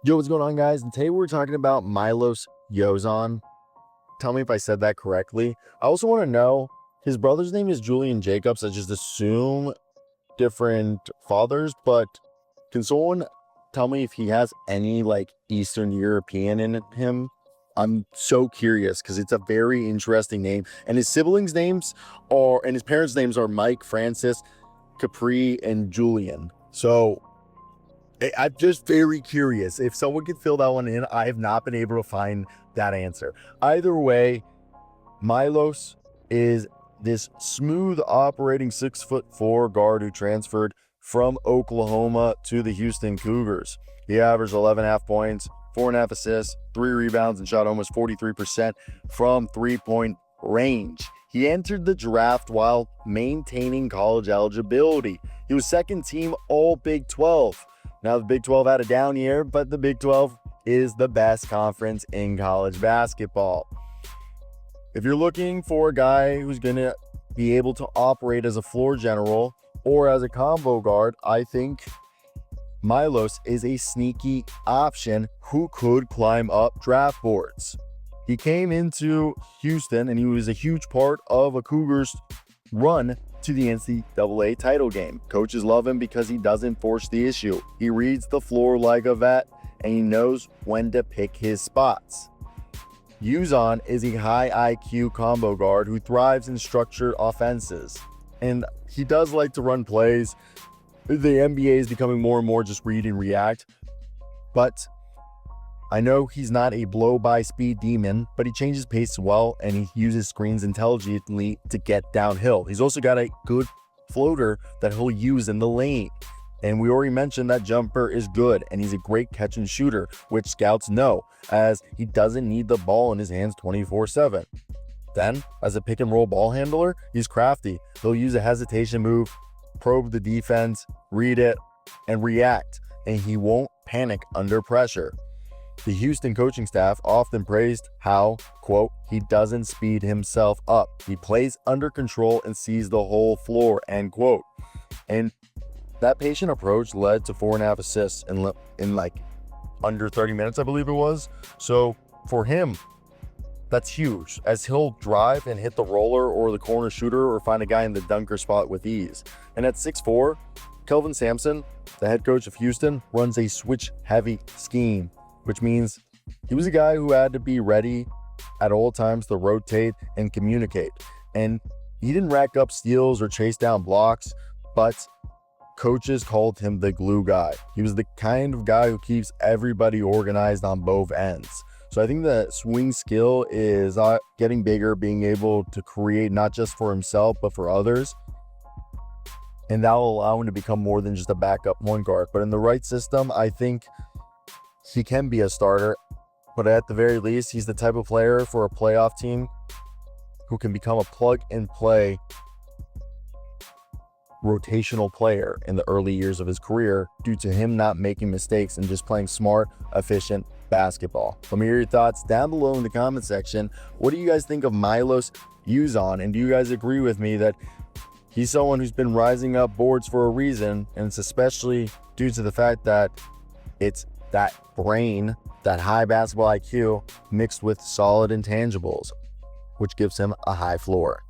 Yo, what's going on, guys? And today we're talking about Milos Uzan. Tell me if I said that correctly. I also want to know, his brother's name is Julian Jacobs. I just assume different fathers, but can someone tell me if he has any like Eastern European in him? I'm so curious because it's a very interesting name. And his siblings' names and his parents' names are Mike, Francis, Capri, and Julian. So I'm just very curious. If someone could fill that one in, I have not been able to find that answer. Either way, Milos is this smooth operating 6'4" guard who transferred from Oklahoma to the Houston Cougars. He averaged 11.5 points, 4.5 assists, 3 rebounds, and shot almost 43% from three-point range. He entered the draft while maintaining college eligibility. He was second team All Big 12. Now, the Big 12 had a down year, but the Big 12 is the best conference in college basketball. If you're looking for a guy who's going to be able to operate as a floor general or as a combo guard, I think Milos is a sneaky option who could climb up draft boards. He came into Houston and he was a huge part of a Cougars run to the NCAA title game. Coaches love him because he doesn't force the issue. He reads the floor like a vet and he knows when to pick his spots. Uzan is a high IQ combo guard who thrives in structured offenses. And he does like to run plays. The NBA is becoming more and more just read and react. But I know he's not a blow-by speed demon, but he changes pace well and he uses screens intelligently to get downhill. He's also got a good floater that he'll use in the lane. And we already mentioned that jumper is good and he's a great catch and shooter, which scouts know, as he doesn't need the ball in his hands 24/7. Then, as a pick and roll ball handler, he's crafty. He'll use a hesitation move, probe the defense, read it, and react, and he won't panic under pressure. The Houston coaching staff often praised how, quote, he doesn't speed himself up. He plays under control and sees the whole floor, end quote. And that patient approach led to 4.5 assists in like under 30 minutes, I believe it was. So for him, that's huge, as he'll drive and hit the roller or the corner shooter or find a guy in the dunker spot with ease. And at 6'4", Kelvin Sampson, the head coach of Houston, runs a switch-heavy scheme, which means he was a guy who had to be ready at all times to rotate and communicate. And he didn't rack up steals or chase down blocks, but coaches called him the glue guy. He was the kind of guy who keeps everybody organized on both ends. So I think the swing skill is getting bigger, being able to create not just for himself, but for others. And that will allow him to become more than just a backup one guard. But in the right system, I think he can be a starter, but at the very least, he's the type of player for a playoff team who can become a plug-and-play rotational player in the early years of his career due to him not making mistakes and just playing smart, efficient basketball. Let me hear your thoughts down below in the comment section. What do you guys think of Milos Uzan? And do you guys agree with me that he's someone who's been rising up boards for a reason, and it's especially due to the fact that it's that brain, that high basketball IQ mixed with solid intangibles, which gives him a high floor?